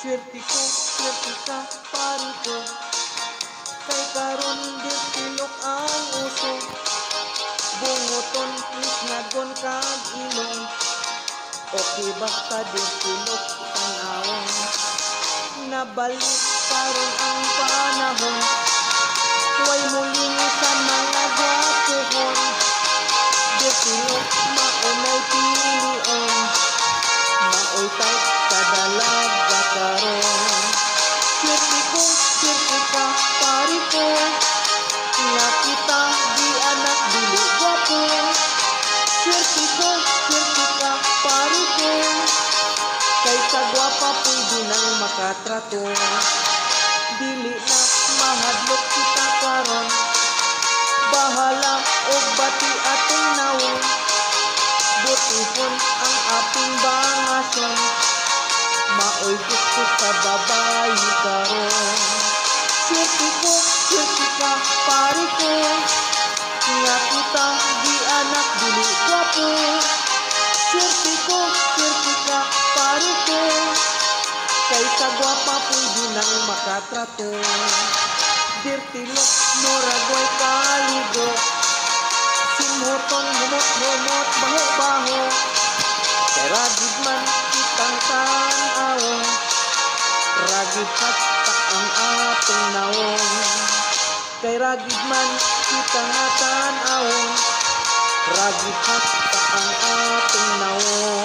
Swerte ko, swerte ka, pari ko. Kay karon di tilok ang uso. Bungoton, misnagon kag ilong. Okay basta di tilok tanawon. Nabalik karon ang panahon. Huway muling sa mga gwapuhon. Di tilok maunay pilion. Maoy type kadalaga karon. Swerte ko, swerte ka, pari ko. Nga kita di anak dili gwapo. Swerte ko, swerte ka, pari ko. Kay sa gwapa pwede nang makatrato. Dili na mahadlok kita karon. Bahala og bati ating nawon. Butihon ang aping bangason. Maoy gusto sa babae karon. Swerte ko, swerte ka, pari ko. Nga kita di anak dili gwapo. Swerte ko, swerte ka, pari ko. Kay sa gwapa pwede nang makatrato. Dirtilok, noragway kaligo. Simhoton, humot-humot, baho-baho. Kay ragid man kitang tanawon. Ragid hasta ang atong nawon. Kay ragid man kitang tanawon. Ragid hasta ang atong nawon.